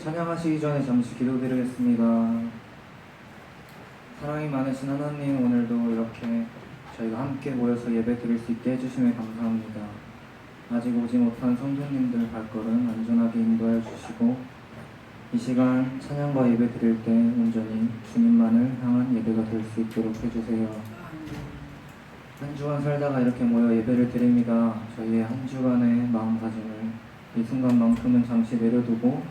찬양하시기 전에 잠시 기도드리겠습니다. 사랑이 많으신 하나님, 오늘도 이렇게 저희가 함께 모여서 예배 드릴 수 있게 해주심에 감사합니다. 아직 오지 못한 성도님들 발걸음 안전하게 인도하여 주시고, 이 시간 찬양과 예배 드릴 때 온전히 주님만을 향한 예배가 될 수 있도록 해주세요. 한 주간 살다가 이렇게 모여 예배를 드립니다. 저희의 한 주간의 마음가짐을 이 순간만큼은 잠시 내려두고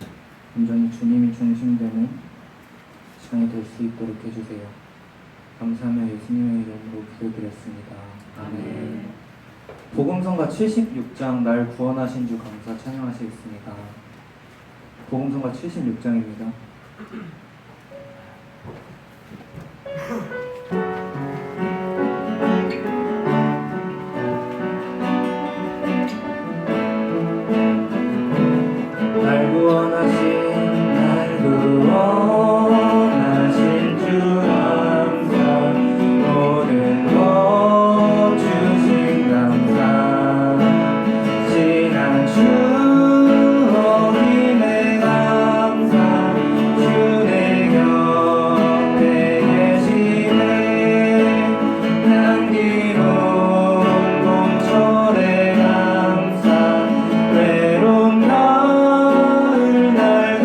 온전히 주님이 중심되는 시간이 될 수 있도록 해주세요. 감사하며 예수님의 이름으로 기도드렸습니다. 아멘. 복음성가 76장 날 구원하신 주 감사 찬양하시겠습니다. 복음성가 76장입니다. 날 구원하신 주 감사, 모든 것 주신 감사, 지난 추억임에 감사, 주 내 곁에 계시네, 향기로운 봄철에 감사, 외로운 나을 날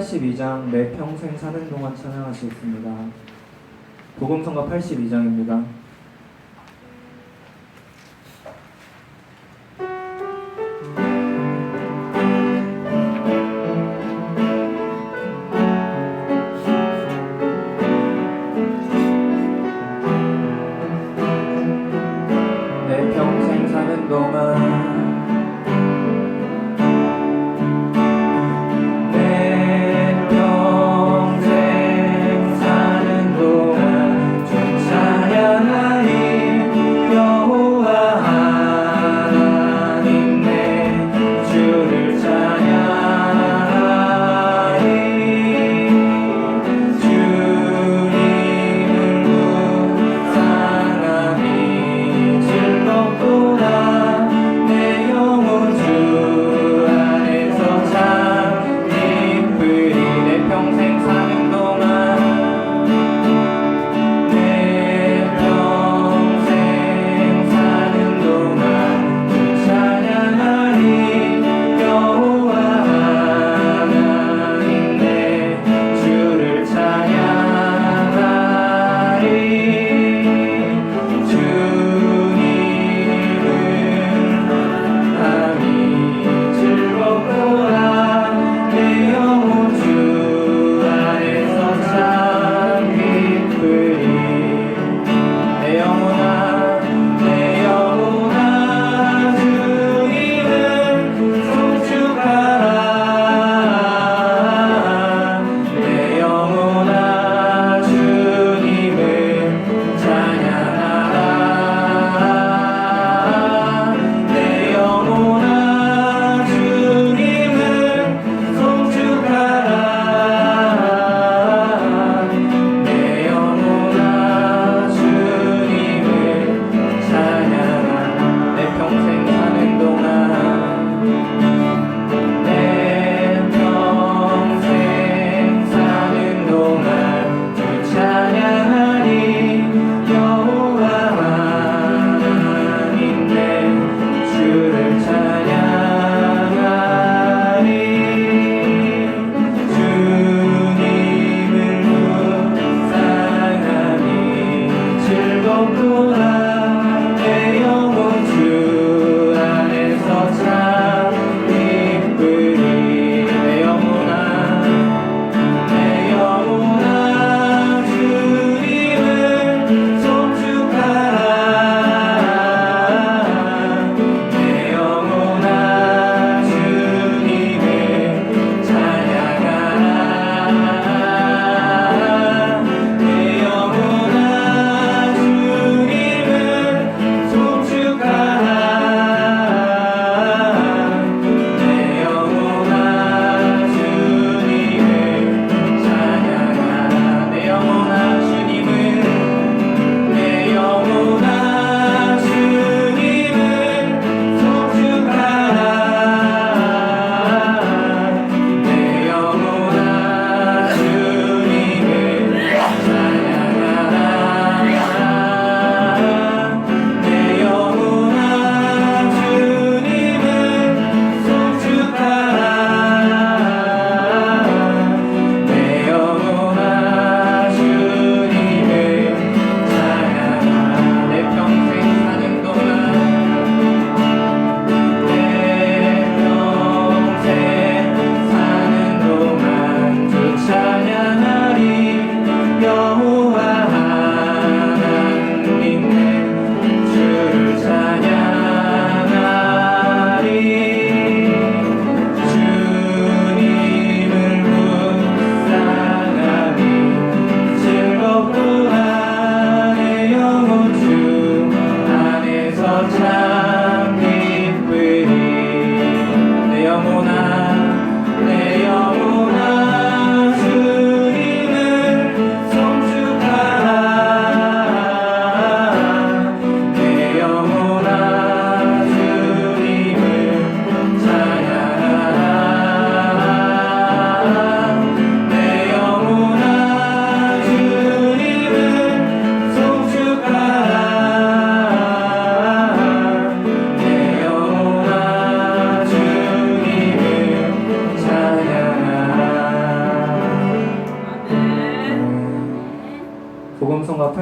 82장 내 평생 사는 동안 찬양하시겠습니다. 복음성가 82장입니다. 내 평생 사는 동안 내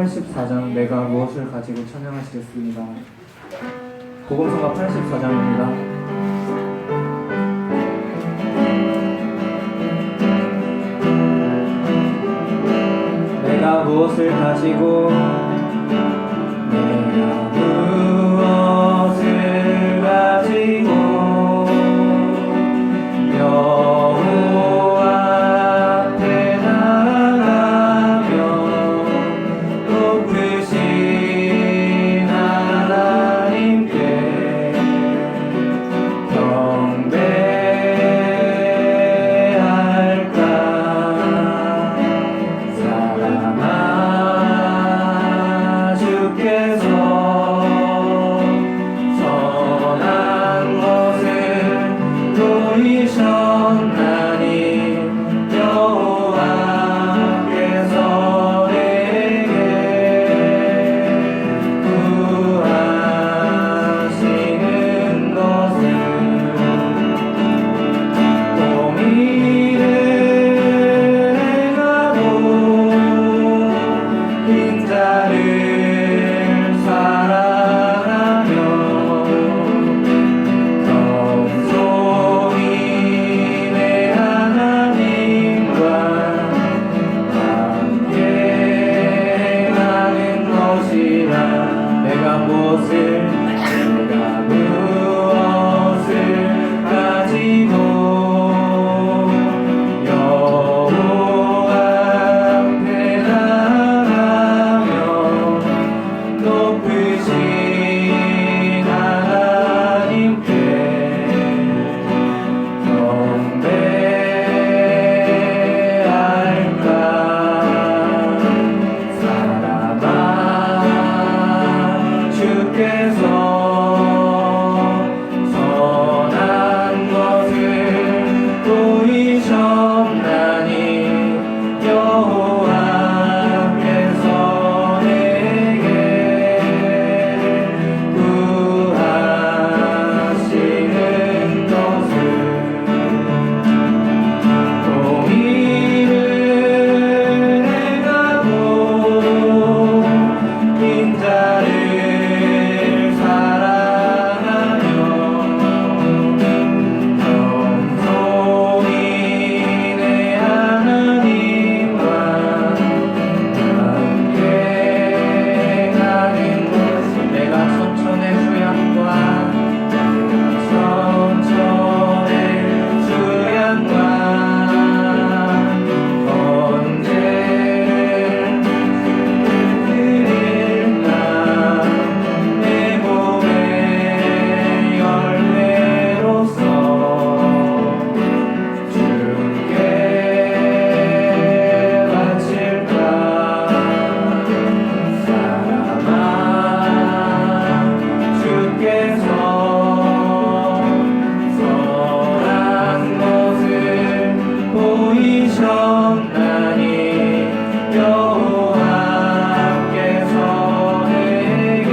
84장 내가 무엇을 가지고 찬양하시겠습니다. 복음성가 84장입니다. 내가 무엇을 가지고 여호와 앞에 나가며 높으신 하나님께 경배할까. 사랑아 주께서 선한 것을 보이셨나니 여호와께서 내게 구하시는 것은 공의를 행하고 빈자를 사랑하며 겸손히 내 하나님과 함께 행하는 것이라. 내가 무엇을 가지고 여호와 앞에 나가며 높으신 하나님께 경배할까. 사랑아 주께서 선한 것을 보이셨나니 여호와께서 내게 구하시는 것은 공의를 행하고 빈자를 사랑하며 겸손히 내 하나님과 함께 행하는 것은. 내가 천천의 수양과 번제를 드린다. 내 몸의 열매로서 주께 바칠까. 사랑아 주께서 선한 것을 보이셨나니 여호와께서 내게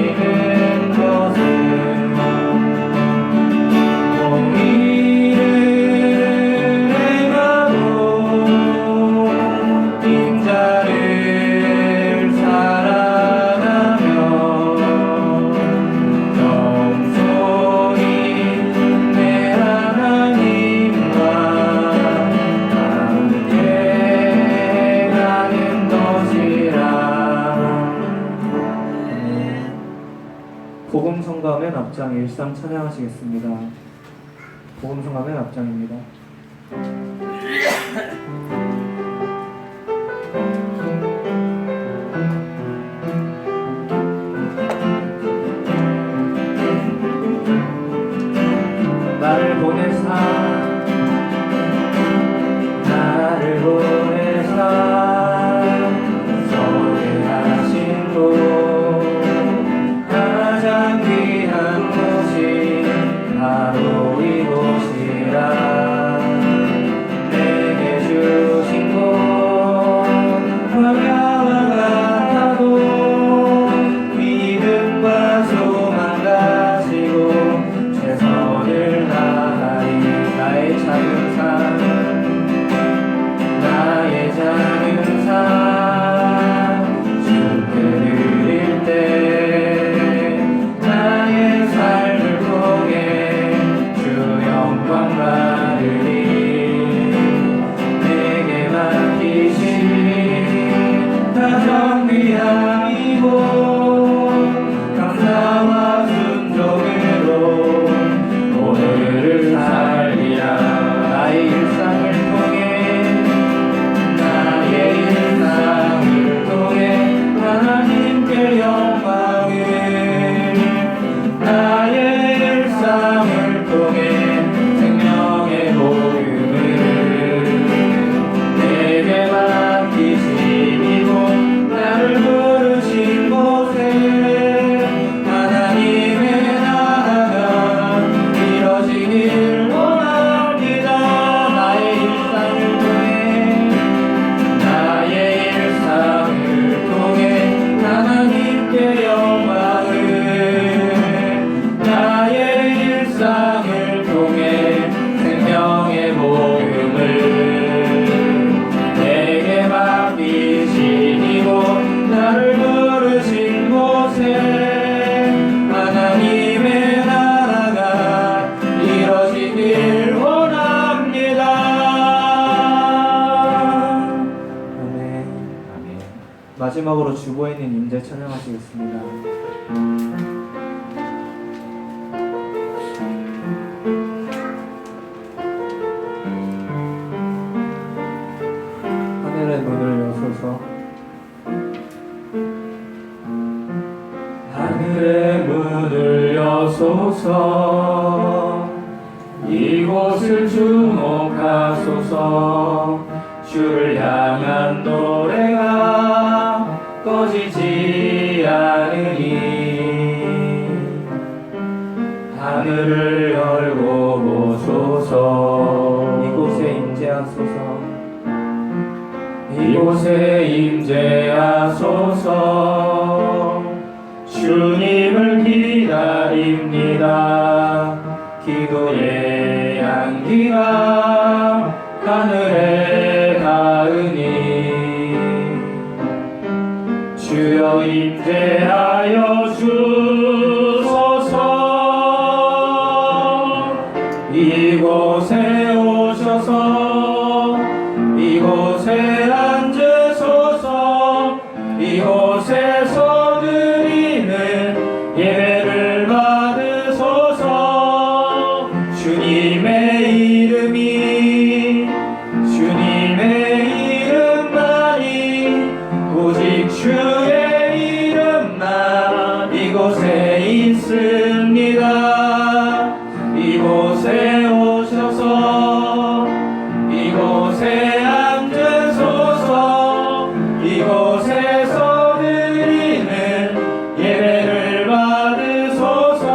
구하시는 것은 공의를 행하고 빈자를 사랑하며 겸손히 내 하나님과 함께 가는 것이라. 복음성가 맨 앞장 일상 찬양하시겠습니다. 복음성가 맨 앞장입니다. 나를 보내사 소개하신 곳 가장 귀한 곳이 바로 이곳이라. 위함이고 감사와 순종으로 오늘을 살리라. 나의 일상을 통해 하나님께 영광을, 나의 일상을 통해 생명의 복음을 내게 맡기시고 나를 부르신 곳에 하나님의 나라가 이뤄지길 원합니다. 나의 일상을 통해 하나님께 영광을, 나의 일상을 통해 생명의 복음을 내게 맡기시고 나를 부르신 곳에 하나님의 나라가 이뤄지길 원합니다. 아멘. 아멘. 마지막으로 주보에 있는 임재 찬양하시겠습니다. 하늘의 문을 여소서, 하늘의 문을 여소서, 이곳을 주목하소서. 주를 향한 노래가 꺼지지 않으니 하늘을 열고 보소서. 이곳에 임재하소서, 이곳에 임재하소서. 주님을 기다립니다. 기도의 향기가 하늘에 닿으니 주여 임재하여 주소서. 이곳에 오셔서 이곳에 앉으소서. 이곳에서 드리는 예배를 받으소서. 주님의 이름만이 오직 주의 이름만 이곳에 있습니다. 이곳에 오셔서 이곳에 앉으소서. 이곳에서 드리는 예배를 받으소서.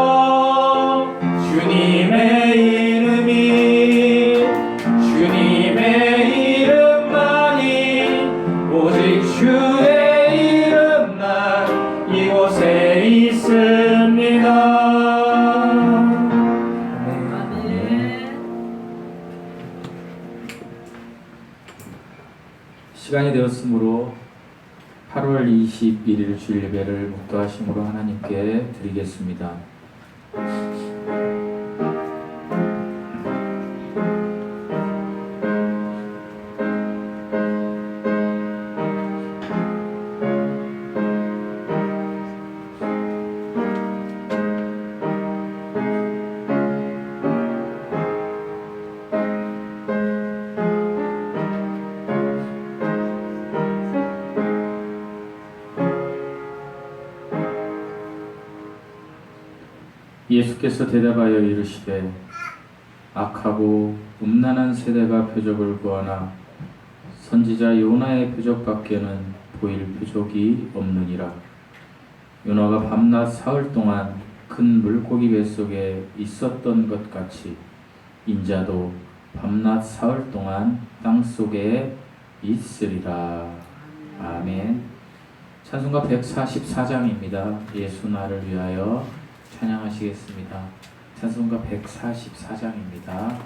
주님의 이름만이 오직 주의 이름만 이곳에 있습니다. 시간이 되었으므로 8월 21일 주일 예배를 목도하심으로 하나님께 드리겠습니다. 예수께서 대답하여 이르시되 악하고 음란한 세대가 표적을 구하나 선지자 요나의 표적밖에는 보일 표적이 없느니라. 요나가 밤낮 사흘 동안 큰 물고기 뱃속에 있었던 것 같이 인자도 밤낮 사흘 동안 땅속에 있으리라. 아멘. 찬송가 144장입니다. 예수 나를 위하여 찬양하시겠습니다. 찬송가 144장입니다.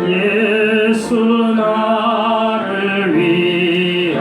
예수 나를 위하여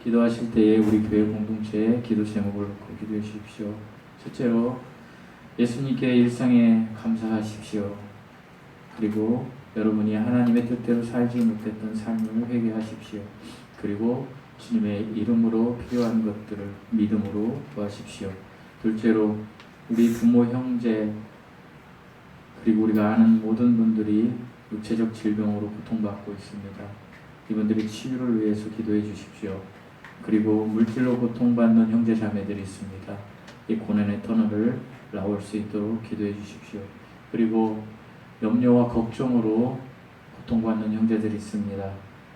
기도하실 때에 우리 교회 공동체의 기도 제목을 놓고 기도해 주십시오. 첫째로 예수님께 일상에 감사하십시오. 그리고 여러분이 하나님의 뜻대로 살지 못했던 삶을 회개하십시오. 그리고 주님의 이름으로 필요한 것들을 믿음으로 구하십시오. 둘째로 우리 부모, 형제, 그리고 우리가 아는 모든 분들이 육체적 질병으로 고통받고 있습니다. 이분들의 치유를 위해서 기도해 주십시오. 그리고 물질로 고통받는 형제 자매들이 있습니다. 이 고난의 터널을 나올 수 있도록 기도해 주십시오. 그리고 염려와 걱정으로 고통받는 형제들이 있습니다.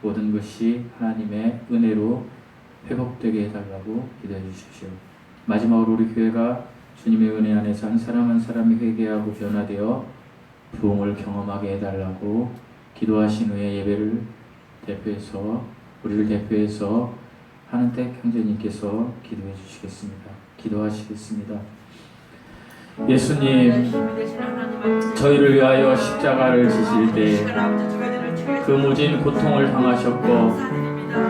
모든 것이 하나님의 은혜로 회복되게 해달라고 기도해 주십시오. 마지막으로 우리 교회가 주님의 은혜 안에서 한 사람 한 사람이 회개하고 변화되어 부흥을 경험하게 해달라고 기도하신 후에 예배를 우리를 대표해서 한은택 형제님께서 기도해 주시겠습니다. 기도하시겠습니다. 예수님, 저희를 위하여 십자가를 지실 때 그 모진 고통을 당하셨고,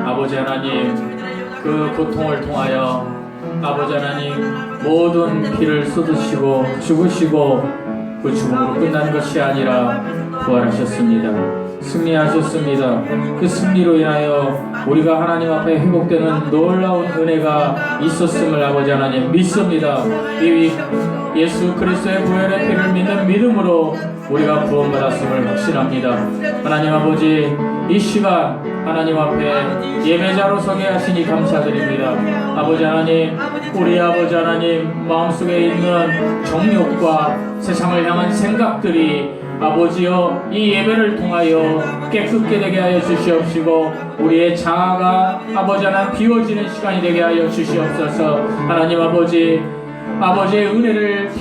아버지 하나님, 그 고통을 통하여 아버지 하나님 모든 피를 쏟으시고 죽으시고 그 죽음으로 끝난 것이 아니라 부활하셨습니다. 승리하셨습니다. 그 승리로 인하여 우리가 하나님 앞에 회복되는 놀라운 은혜가 있었음을 아버지 하나님 믿습니다. 이 예수 그리스도의 부활의 피를 믿는 믿음으로 우리가 구원받았음을 확신합니다. 하나님 아버지, 이 시간 하나님 앞에 예배자로 서게 하시니 감사드립니다. 아버지 하나님, 우리 아버지 하나님 마음속에 있는 정욕과 세상을 향한 생각들이 아버지여 이 예배를 통하여 깨끗게 되게 하여 주시옵시고 우리의 자아가 아버지 하나님 비워지는 시간이 되게 하여 주시옵소서. 하나님 아버지의 은혜를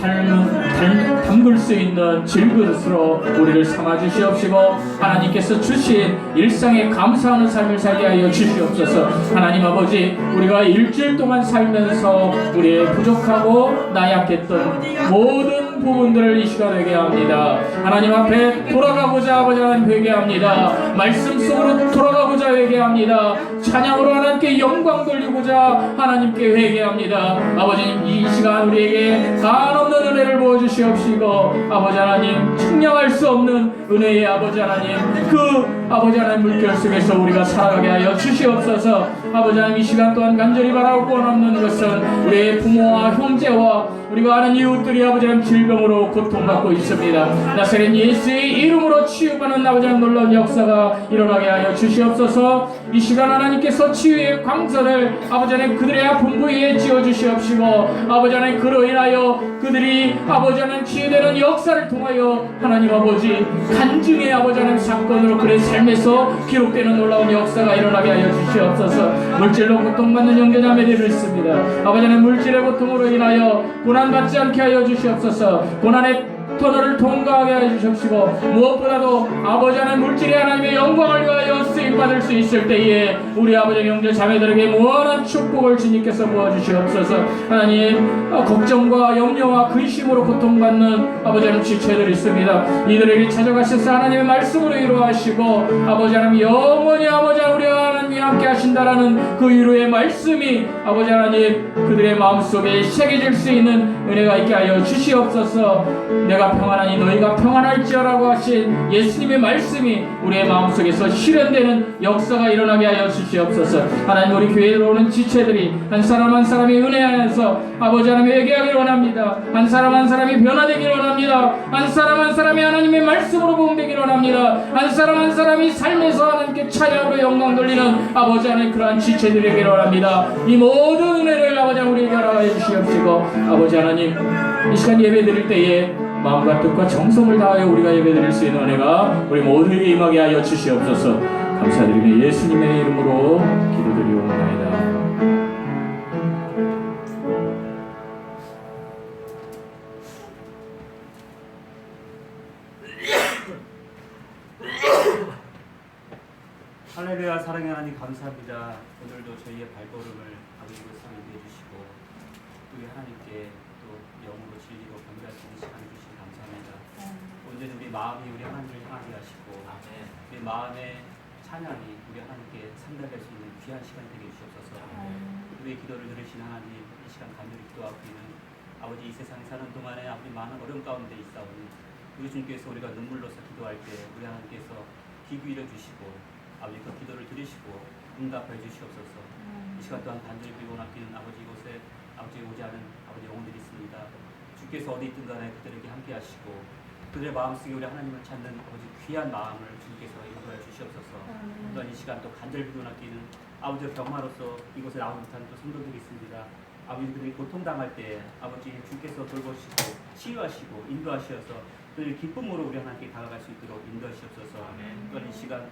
담글 수 있는 질그릇으로 우리를 삼아 주시옵시고 하나님께서 주신 일상에 감사하는 삶을 살게 하여 주시옵소서. 하나님 아버지, 우리가 일주일 동안 살면서 우리의 부족하고 나약했던 모든 부분들을 이 시간에 회개합니다. 하나님 앞에 돌아가고자 아버지 하나님 회개합니다. 말씀 속으로 돌아가고자 회개합니다. 찬양으로 하나님께 영광 돌리고자 하나님께 회개합니다. 아버지님, 이 시간 우리에게 한없는 은혜를 부어주시옵시고 아버지 하나님, 측량할 수 없는 은혜의 아버지 하나님, 그 아버지 하나님 물결 속에서 우리가 살아가게 하여 주시옵소서. 아버지 하나님, 이 시간 또한 간절히 바라고 원하는 것은 우리의 부모와 형제와 우리가 아는 이웃들이 아버지 하나님 질병으로 고통받고 있습니다. 나사렛 예수의 이름으로 치유받는 아버지 하나님 놀라운 역사가 일어나게 하여 주시옵소서. 이 시간 하나님께서 치유의 광선을 아버지 하나님 그들의 아픈 부위에 지어주시옵시고 아버지 하나님 그로 인하여 그들이 아버지 하나님 치유되는 역사를 통하여 하나님 아버지 간증의 아버지 하나님 사건으로 그의 삶에서 기록되는 놀라운 역사가 일어나게 하여 주시옵소서. 물질로 고통받는 형제자매들을 있습니다. 아버지 하나님 물질의 고통으로 인하여 고난받지 않게 하여 주시옵소서. 고난의 터널을 통과하게 하여 주십시고 무엇보다도 아버지 하나님 물질의 하나님의 영광을 위하여 쓰임받을 수 있을 때에 우리 아버지 형제 자매들에게 무한한 축복을 주님께서 부어주시옵소서. 하나님, 걱정과 염려와 근심으로 고통받는 아버지 하나님 지체들이 있습니다. 이들에게 찾아가셔서 하나님의 말씀으로 위로하시고 아버지 하나님 영원히 아버지 하나님 우리와 하나님이 함께 하신다라는 그 위로의 말씀이 아버지 하나님 그들의 마음속에 새겨질 수 있는 은혜가 있게 하여 주시옵소서. 내가 평안하니 너희가 평안할지어라고 하신 예수님의 말씀이 우리의 마음속에서 실현되는 역사가 일어나게 하여 주시옵소서. 하나님, 우리 교회에 오는 지체들이 한 사람 한 사람의 은혜 안에서 아버지 하나님 회개하기를 원합니다. 한 사람 한 사람이 변화되기를 원합니다. 한 사람 한 사람이 하나님의 말씀으로 보응되기를 원합니다. 한 사람 한 사람이 삶에서 하나님께 찬양으로 영광 돌리는 아버지 하나님 그러한 지체들에게 원합니다. 이 모든 은혜를 아버지 하나님 우리에게 허락하여 주시옵시고 아버지 하나님, 이 시간 예배 드릴 때에 마음과 뜻과 정성을 다하여 우리가 예배드릴 수 있는 은혜가 우리 모두에게 임하게 하여 주시옵소서. 감사드리며 예수님의 이름으로 기도드리옵나이다. 할렐루야. 사랑의 하나님 감사합니다. 오늘도 저희의 발걸음을 아버지로서 인도해 주시고 우리 하나님께 또 영으로 진리로 경배할 수 있는 시간을 주시니 감사합니다. 언제든 우리 마음이 우리 하나님을 향하게 하시고 우리 마음에 찬양이 우리 하나님께 상달될 수 있는 귀한 시간이 되게 주옵소서. 우리의 기도를 들으신 하나님, 이 시간 간절히 기도하고 있는 아버지, 이 세상에 사는 동안에 아버지 많은 어려움 가운데 있사오니 우리 주님께서 우리가 눈물로서 기도할 때 우리 하나님께서 귀 기울여 주시고 아버지 그 기도를 들으시고 응답해 주시옵소서. 이 시간 또한 간절히 빌고 낚이는 아버지, 이곳에 아버지 오지 않은 아버지 영혼들이 있습니다. 주께서 어디 있든 간에 그들에게 함께 하시고 그들의 마음속에 우리 하나님을 찾는 아버지 귀한 마음을 주님께서 인도해 주시옵소서. 또한 이 시간 또 간절히 빌고 낚이는 아버지 병마로서 이곳에 나온 듯한 또 성도들이 있습니다. 아버지 그들이 고통당할 때 아버지 주께서 돌보시고 치유하시고 인도하시어서 그들 기쁨으로 우리 하나님께 다가갈 수 있도록 인도하시옵소서. 또한 이 시간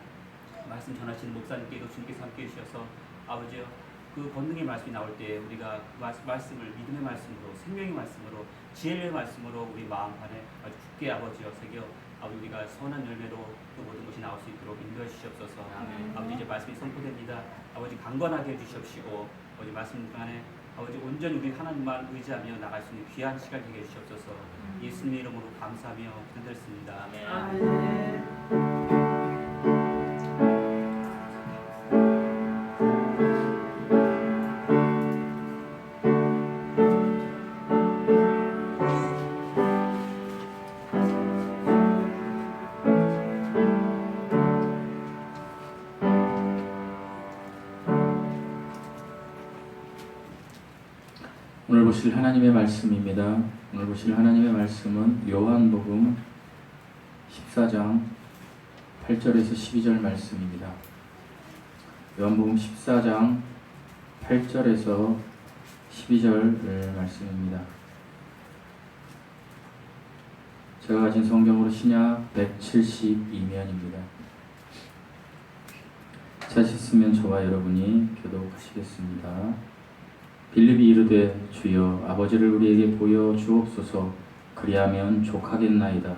말씀 전하시는 목사님께도 주님께서 함께 해주셔서 아버지요, 그 권능의 말씀이 나올 때 우리가 그 말씀을 믿음의 말씀으로, 생명의 말씀으로, 지혜의 말씀으로 우리 마음 안에 아주 굳게 아버지여 새겨 아버지 우리가 선한 열매로 또 모든 것이 나올 수 있도록 인도해 주시옵소서. 아버지 이제 말씀이 선포됩니다. 아버지 강건하게 해주시옵시고 아버지 말씀 안에 아버지 온전히 우리 하나님만 의지하며 나갈 수 있는 귀한 시간 되게 해주시옵소서. 예수님의 이름으로 감사하며 기도드렸습니다. 오늘 보실 하나님의 말씀입니다. 오늘 보실 하나님의 말씀은 요한복음 14장 8절에서 12절 말씀입니다. 요한복음 14장 8절에서 12절 말씀입니다. 제가 가진 성경으로 신약 172면입니다. 찾으시면 저와 여러분이 교독하시겠습니다. 빌립이 이르되 주여 아버지를 우리에게 보여 주옵소서. 그리하면 족하겠나이다.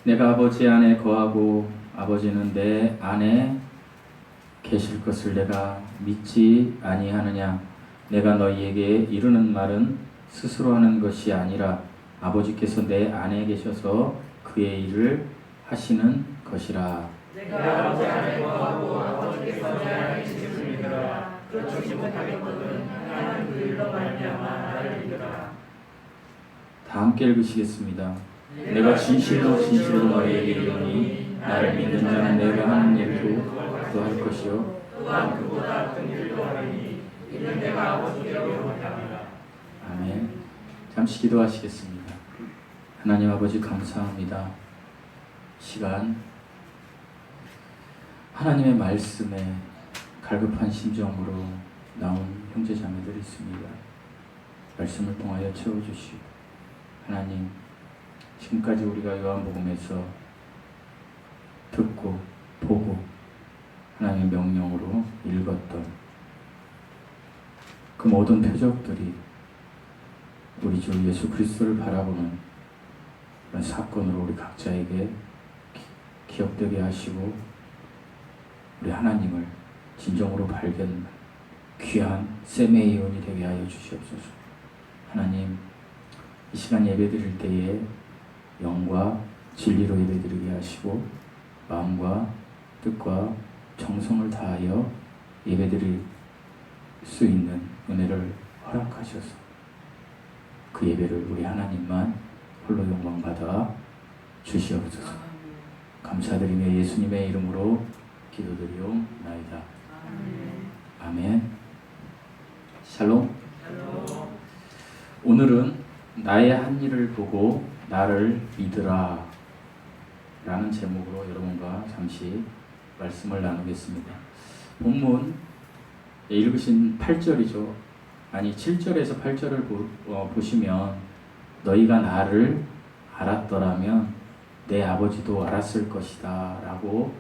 내가 아버지 안에 거하고 아버지는 내 안에 계실 것을 내가 믿지 아니하느냐. 내가 너희에게 이르는 말은 스스로 하는 것이 아니라 아버지께서 내 안에 계셔서 그의 일을 하시는 것이라. 내가 아버지 안에 거하고 아버지께서 내 안에 계심을 믿으라. 그렇지 못하겠거든 하나는 그 일로 말미암아 나를 믿으라. 다 함께 읽으시겠습니다. 내가 진실로 진실로 너희에게 이르노니 나를 믿는 자는 내가 하는 일도 그도 할 것이요 또한 그보다 큰 일도 하리니 이는 내가 아버지께로 함이라. 아멘. 잠시 기도하시겠습니다. 하나님 아버지 감사합니다. 시간 하나님의 말씀에 갈급한 심정으로 나온 형제 자매들이 있습니다. 말씀을 통하여 채워주시고 하나님, 지금까지 우리가 요한복음에서 듣고 보고 하나님의 명령으로 읽었던 그 모든 표적들이 우리 주 예수 그리스도를 바라보는 그런 사건으로 우리 각자에게 기억되게 하시고 우리 하나님을 진정으로 발견 귀한 세메이온이 되게 하여 주시옵소서. 하나님, 이 시간 예배드릴 때에 영과 진리로 예배드리게 하시고 마음과 뜻과 정성을 다하여 예배드릴 수 있는 은혜를 허락하셔서 그 예배를 우리 하나님만 홀로 영광받아 주시옵소서. 감사드리며 예수님의 이름으로 기도드리옵나이다. 아멘. 샬롬. 오늘은 나의 한 일을 보고 나를 믿으라 라는 제목으로 여러분과 잠시 말씀을 나누겠습니다. 본문 읽으신 8절이죠. 아니 7절에서 8절을 보시면 너희가 나를 알았더라면 내 아버지도 알았을 것이다 라고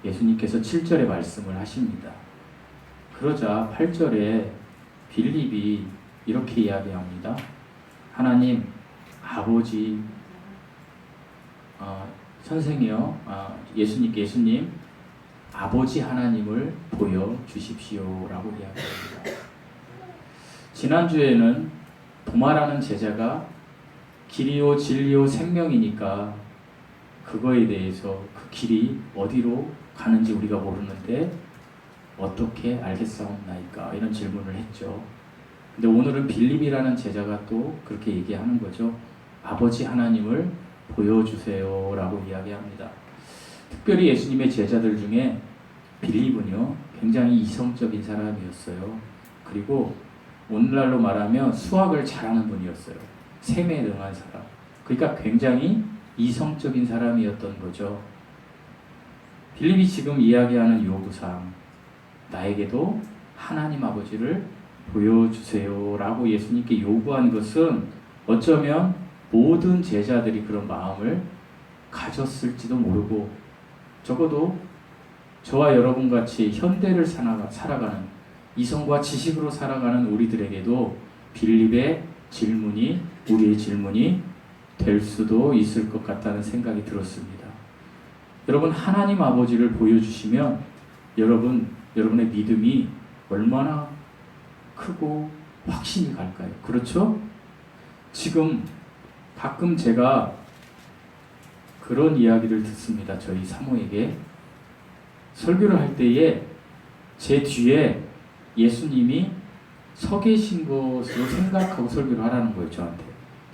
예수님께서 7절에 말씀을 하십니다. 그러자 8절에 빌립이 이렇게 이야기합니다. 하나님 아버지 선생이여 예수님 아버지 하나님을 보여주십시오 라고 이야기합니다. 지난주에는 도마라는 제자가 길이요 진리요 생명이니까 그거에 대해서 그 길이 어디로 가는지 우리가 모르는데 어떻게 알겠사옵나이까 이런 질문을 했죠. 근데 오늘은 빌립이라는 제자가 또 그렇게 얘기하는 거죠. 아버지 하나님을 보여주세요 라고 이야기합니다. 특별히 예수님의 제자들 중에 빌립은요 굉장히 이성적인 사람이었어요. 그리고 오늘날로 말하면 수학을 잘하는 분이었어요. 셈에 능한 사람. 그러니까 굉장히 이성적인 사람이었던 거죠. 빌립이 지금 이야기하는 요구사항, 나에게도 하나님 아버지를 보여주세요 라고 예수님께 요구한 것은 어쩌면 모든 제자들이 그런 마음을 가졌을지도 모르고 적어도 저와 여러분 같이 현대를 살아가는 이성과 지식으로 살아가는 우리들에게도 빌립의 질문이 우리의 질문이 될 수도 있을 것 같다는 생각이 들었습니다. 여러분 하나님 아버지를 보여주시면 여러분의 믿음이 얼마나 크고 확신이 갈까요? 그렇죠? 지금 가끔 제가 그런 이야기를 듣습니다. 저희 사모에게 설교를 할 때에 제 뒤에 예수님이 서 계신 것으로 생각하고 설교를 하라는 거예요. 저한테.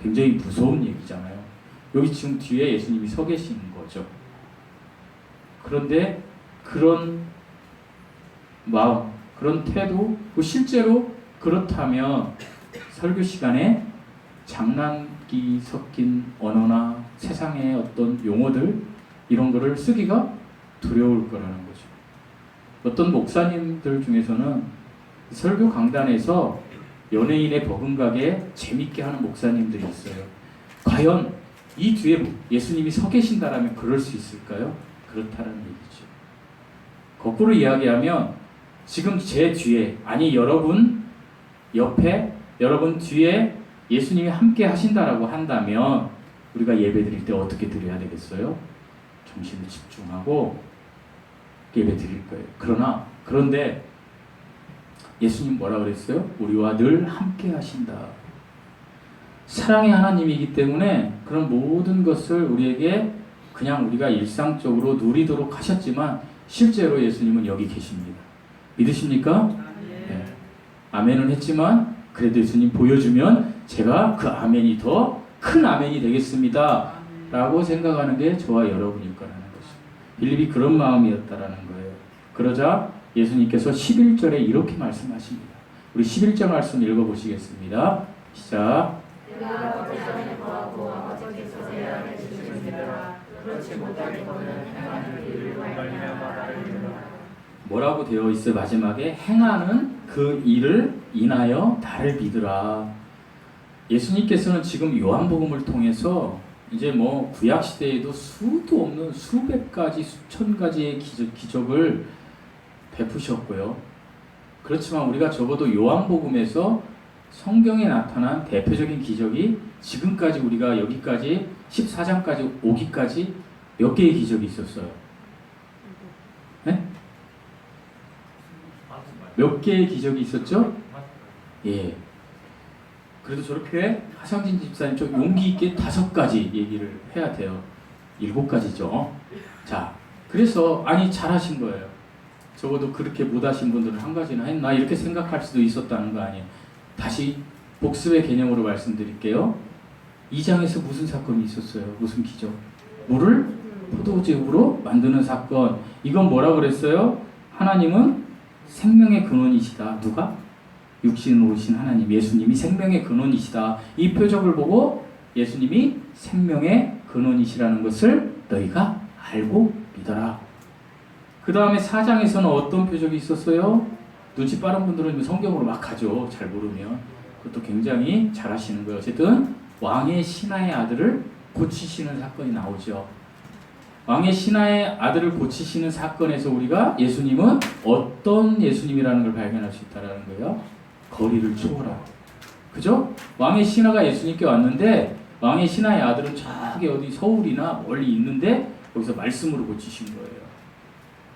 굉장히 무서운 얘기잖아요. 여기 지금 뒤에 예수님이 서 계신 거죠. 그런데 그런 마음, 그런 태도, 실제로 그렇다면 설교 시간에 장난기 섞인 언어나 세상의 어떤 용어들 이런 거를 쓰기가 두려울 거라는 거죠. 어떤 목사님들 중에서는 설교 강단에서 연예인의 버금가게 재밌게 하는 목사님들이 있어요. 과연 이 뒤에 예수님이 서 계신다라면 그럴 수 있을까요? 그렇다는 얘기죠. 거꾸로 이야기하면 지금 제 뒤에, 아니 여러분 옆에, 여러분 뒤에 예수님이 함께 하신다라고 한다면 우리가 예배 드릴 때 어떻게 드려야 되겠어요? 정신을 집중하고 예배 드릴 거예요. 그런데 예수님 뭐라 그랬어요? 우리와 늘 함께 하신다. 사랑의 하나님이기 때문에 그런 모든 것을 우리에게 그냥 우리가 일상적으로 누리도록 하셨지만 실제로 예수님은 여기 계십니다. 믿으십니까? 네. 아멘은 했지만 그래도 예수님 보여주면 제가 그 아멘이 더 큰 아멘이 되겠습니다 라고 생각하는 게 저와 여러분일 거라는 거죠. 빌립이 그런 마음이었다라는 거예요. 그러자 예수님께서 11절에 이렇게 말씀하십니다. 우리 11절 말씀 읽어보시겠습니다. 시작. 뭐라고 되어 있어요? 마지막에 행하는 그 일을 인하여 나를 믿으라. 예수님께서는 지금 요한복음을 통해서 이제 뭐 구약 시대에도 수도 없는 수백 가지 수천 가지의 기적을 베푸셨고요. 그렇지만 우리가 적어도 요한복음에서 성경에 나타난 대표적인 기적이 지금까지 우리가 여기까지 14장까지 오기까지 몇 개의 기적이 있었어요? 네? 몇 개의 기적이 있었죠? 예. 그래도 저렇게 하상진 집사님 좀 용기 있게 5가지 얘기를 해야 돼요. 7가지죠. 자, 그래서 아니 잘하신 거예요. 적어도 그렇게 못하신 분들은 1가지나 했나 이렇게 생각할 수도 있었다는 거 아니에요. 다시 복습의 개념으로 말씀드릴게요. 2장에서 무슨 사건이 있었어요? 무슨 기적? 물을 포도즙으로 만드는 사건. 이건 뭐라 그랬어요? 하나님은 생명의 근원이시다. 누가? 육신으로 오신 하나님, 예수님이 생명의 근원이시다. 이 표적을 보고 예수님이 생명의 근원이시라는 것을 너희가 알고 믿어라. 그 다음에 4장에서는 어떤 표적이 있었어요? 눈치 빠른 분들은 성경으로 막 가죠. 잘 모르면. 그것도 굉장히 잘 하시는 거예요. 어쨌든 왕의 신하의 아들을 고치시는 사건이 나오죠. 왕의 신하의 아들을 고치시는 사건에서 우리가 예수님은 어떤 예수님이라는 걸 발견할 수 있다는 거예요. 거리를 초월한. 그죠? 왕의 신하가 예수님께 왔는데 왕의 신하의 아들은 저기 어디 서울이나 멀리 있는데 거기서 말씀으로 고치신 거예요.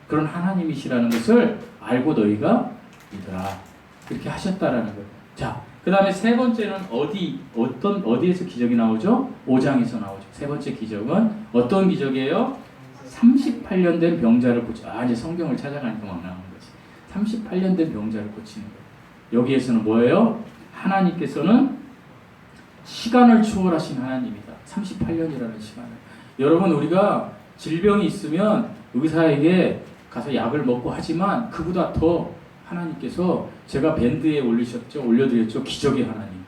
그런 하나님이시라는 것을 알고 너희가 믿어라. 그렇게 하셨다라는 거예요. 자, 그 다음에 세 번째는 어디에서 기적이 나오죠? 5장에서 나오죠. 세 번째 기적은 어떤 기적이에요? 38년 된 병자를 이제 성경을 찾아가니까 막 나오는 거지. 38년 된 병자를 고치는 거예요. 여기에서는 뭐예요? 하나님께서는 시간을 초월하신 하나님이다. 38년이라는 시간을. 여러분, 우리가 질병이 있으면 의사에게 가서 약을 먹고 하지만 그보다 더 하나님께서, 제가 밴드에 올려드렸죠. 기적의 하나님.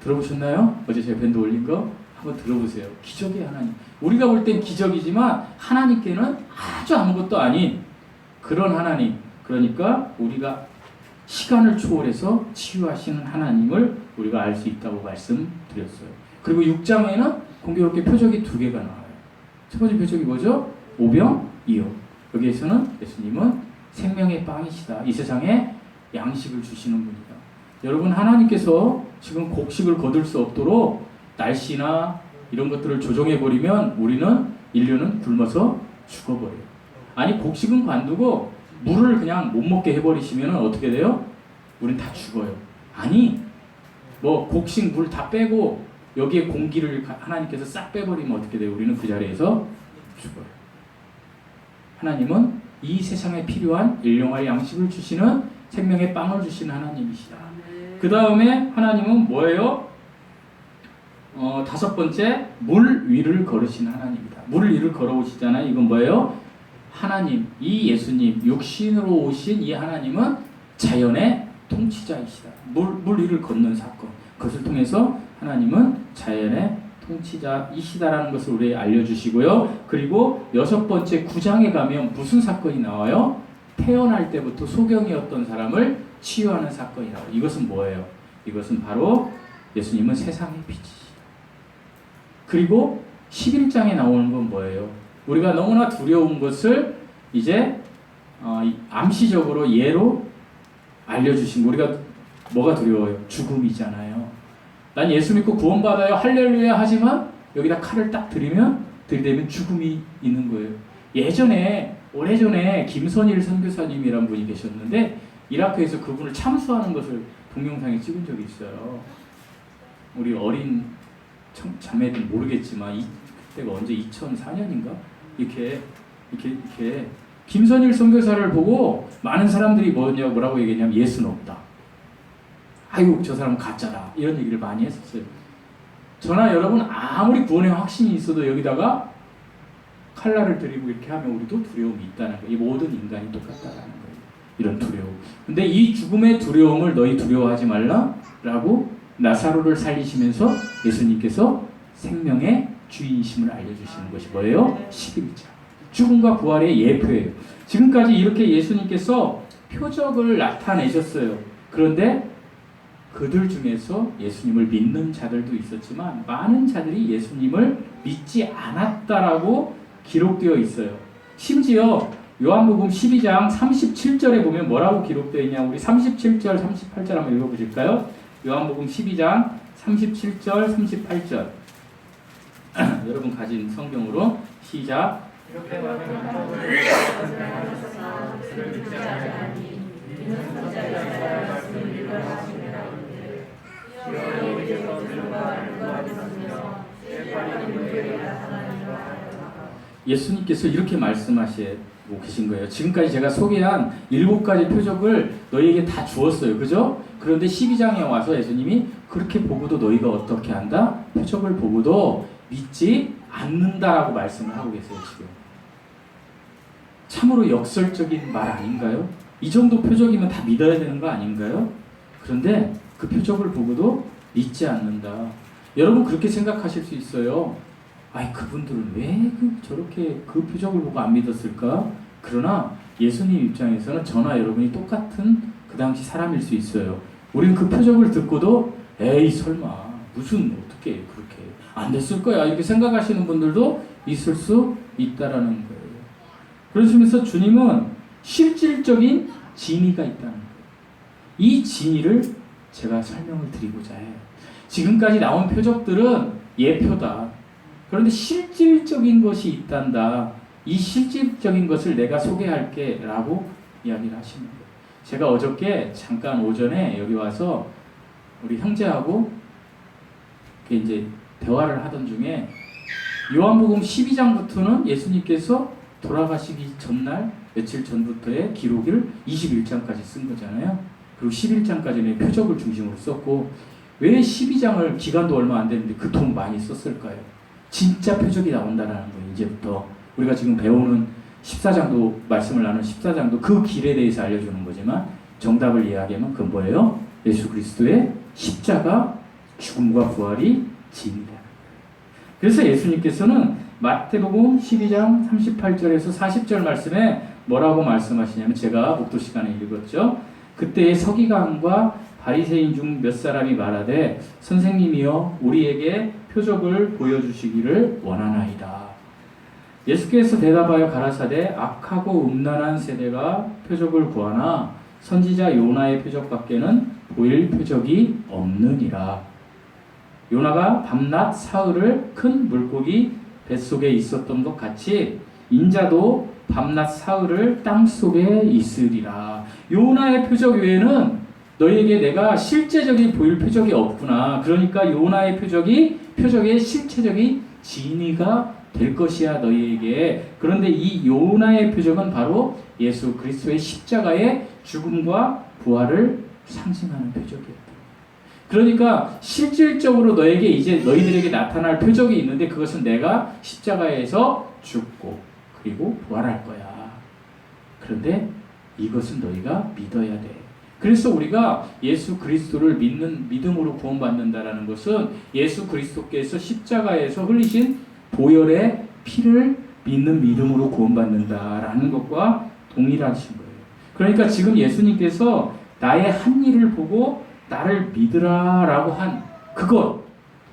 들어보셨나요? 어제 제가 밴드 올린 거 한번 들어보세요. 기적의 하나님. 우리가 볼 땐 기적이지만 하나님께는 아주 아무것도 아닌 그런 하나님. 그러니까 우리가 시간을 초월해서 치유하시는 하나님을 우리가 알 수 있다고 말씀드렸어요. 그리고 6장에는 공교롭게 표적이 2개가 나와요. 첫 번째 표적이 뭐죠? 오병이어. 여기에서는 예수님은 생명의 빵이시다. 이 세상에 양식을 주시는 분이다. 여러분, 하나님께서 지금 곡식을 거둘 수 없도록 날씨나 이런 것들을 조정해버리면 우리는, 인류는 굶어서 죽어버려요. 아니, 곡식은 관두고 물을 그냥 못 먹게 해버리시면 어떻게 돼요? 우린 다 죽어요. 아니, 뭐 곡식 물 다 빼고 여기에 공기를 하나님께서 싹 빼버리면 어떻게 돼요? 우리는 그 자리에서 죽어요. 하나님은 이 세상에 필요한 일용할 양식을 주시는, 생명의 빵을 주시는 하나님이시다. 그 다음에 하나님은 뭐예요? 5번째, 물 위를 걸으신 하나님이다. 물 위를 걸어오시잖아요. 이건 뭐예요? 하나님, 이 예수님, 육신으로 오신 이 하나님은 자연의 통치자이시다. 물 위를 걷는 사건. 그것을 통해서 하나님은 자연의 통치자이시다라는 것을 우리에게 알려주시고요. 그리고 6번째, 9장에 가면 무슨 사건이 나와요? 태어날 때부터 소경이었던 사람을 치유하는 사건이 나와요. 이것은 뭐예요? 이것은 바로 예수님은 세상의 빛이시다. 그리고 11장에 나오는 건 뭐예요? 우리가 너무나 두려운 것을 이제 암시적으로 예로 알려주신, 우리가 뭐가 두려워요? 죽음이잖아요. 난 예수 믿고 구원받아요, 할렐루야 하지만 여기다 칼을 딱 들이대면 죽음이 있는 거예요. 오래전에 김선일 선교사님이란 분이 계셨는데 이라크에서 그분을 참수하는 것을 동영상에 찍은 적이 있어요. 우리 어린 자매들 모르겠지만 그때가 언제 2004년인가? 이렇게 김선일 선교사를 보고 많은 사람들이 뭐라고 얘기했냐면 예수는 없다. 아이고, 저 사람 가짜다. 이런 얘기를 많이 했었어요. 저나 여러분, 아무리 구원의 확신이 있어도 여기다가 칼날을 들이고 이렇게 하면 우리도 두려움이 있다는 거예요. 이 모든 인간이 똑같다는 거예요. 이런 두려움. 근데 이 죽음의 두려움을 너희 두려워하지 말라라고 나사로를 살리시면서 예수님께서 생명의 주인이심을 알려주시는 것이 뭐예요? 11장. 죽음과 부활의 예표예요. 지금까지 이렇게 예수님께서 표적을 나타내셨어요. 그런데 그들 중에서 예수님을 믿는 자들도 있었지만 많은 자들이 예수님을 믿지 않았다라고 기록되어 있어요. 심지어 요한복음 12장 37절에 보면 뭐라고 기록되어 있냐, 우리 37절 38절 한번 읽어보실까요? 요한복음 12장 37절 38절 여러분 가진 성경으로 시작. 이렇게 말하면 그를 믿지 않으니 믿는 자의 말씀을 믿으시니라. 주여 우리께서 들과 누가 되셨으며 빨리 우리에게 나타나시라. 예수님께서 이렇게 말씀하시고 계신 거예요. 지금까지 제가 소개한 7가지 표적을 너희에게 다 주었어요. 그죠? 그런데 12장에 와서 예수님이 그렇게 보고도 너희가 어떻게 한다? 표적을 보고도 믿지 않는다라고 말씀을 하고 계세요. 지금 참으로 역설적인 말 아닌가요? 이 정도 표적이면 다 믿어야 되는 거 아닌가요? 그런데 그 표적을 보고도 믿지 않는다. 여러분 그렇게 생각하실 수 있어요. 아이, 그분들은 왜 저렇게 그 표적을 보고 안 믿었을까? 그러나 예수님 입장에서는 저나 여러분이 똑같은 그 당시 사람일 수 있어요. 우린 그 표적을 듣고도 에이 설마 무슨 어떻게 그렇게 안 됐을 거야 이렇게 생각하시는 분들도 있을 수 있다라는 거예요. 그러시면서 주님은 실질적인 진리가 있다는 거예요. 이 진리를 제가 설명을 드리고자 해요. 지금까지 나온 표적들은 예표다. 그런데 실질적인 것이 있단다. 이 실질적인 것을 내가 소개할게 라고 이야기를 하시는 거예요. 제가 어저께 잠깐 오전에 여기 와서 우리 형제하고 이제 대화를 하던 중에 요한복음 12장부터는 예수님께서 돌아가시기 전날 며칠 전부터의 기록을 21장까지 쓴 거잖아요. 그리고 11장까지는 표적을 중심으로 썼고 왜 12장을 기간도 얼마 안 됐는데 그토록 많이 썼을까요? 진짜 표적이 나온다는 거예요. 이제부터 우리가 지금 배우는 14장도 말씀을 나눈 14장도 그 길에 대해서 알려주는 거지만 정답을 이야기하면 그건 뭐예요? 예수 그리스도의 십자가 죽음과 부활이 진리다. 그래서 예수님께서는 마태복음 12장 38절에서 40절 말씀에 뭐라고 말씀하시냐면 제가 목도 시간에 읽었죠. 그때의 서기관과 바리새인 중 몇 사람이 말하되 선생님이여 우리에게 표적을 보여주시기를 원하나이다. 예수께서 대답하여 가라사대 악하고 음란한 세대가 표적을 구하나 선지자 요나의 표적밖에는 보일 표적이 없느니라. 요나가 밤낮 사흘을 큰 물고기 뱃속에 있었던 것 같이 인자도 밤낮 사흘을 땅속에 있으리라. 요나의 표적 외에는 너희에게 내가 실제적인 보일 표적이 없구나. 그러니까 요나의 표적의 실체적인 진위가 될 것이야 너희에게. 그런데 이 요나의 표적은 바로 예수 그리스도의 십자가의 죽음과 부활을 상징하는 표적이었다. 그러니까 실질적으로 너에게 이제 너희들에게 나타날 표적이 있는데 그것은 내가 십자가에서 죽고 그리고 부활할 거야. 그런데 이것은 너희가 믿어야 돼. 그래서 우리가 예수 그리스도를 믿음으로 구원받는다라는 것은 예수 그리스도께서 십자가에서 흘리신 보혈의 피를 믿는 믿음으로 구원받는다라는 것과 동일하신 거예요. 그러니까 지금 예수님께서 나의 한 일을 보고 나를 믿으라라고 한 그것,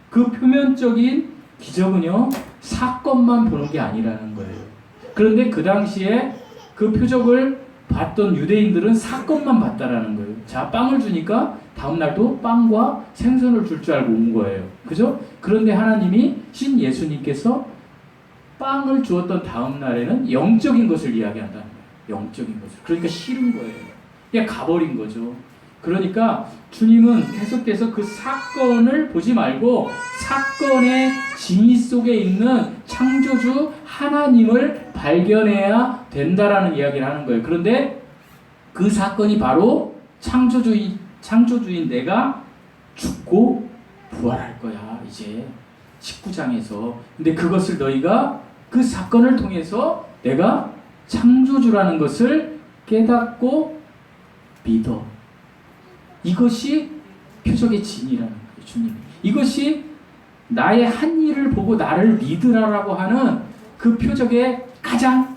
그 표면적인 기적은요 사건만 보는 게 아니라는 거예요. 그런데 그 당시에 그 표적을 봤던 유대인들은 사건만 봤다라는 거예요. 자, 빵을 주니까 다음 날도 빵과 생선을 줄 줄 알고 온 거예요. 그죠? 그런데 하나님이 신 예수님께서 빵을 주었던 다음 날에는 영적인 것을 이야기한다는 거예요. 영적인 것을. 그러니까 싫은 거예요. 그냥 가버린 거죠. 그러니까 주님은 계속해서 그 사건을 보지 말고 사건의 진위 속에 있는 창조주 하나님을 발견해야 된다라는 이야기를 하는 거예요. 그런데 그 사건이 바로 창조주인 내가 죽고 부활할 거야. 이제 19장에서. 근데 그것을 너희가 그 사건을 통해서 내가 창조주라는 것을 깨닫고 믿어. 이것이 표적의 진이라는 거예요. 주님. 이것이 나의 한 일을 보고 나를 믿으라라고 하는 그 표적의 가장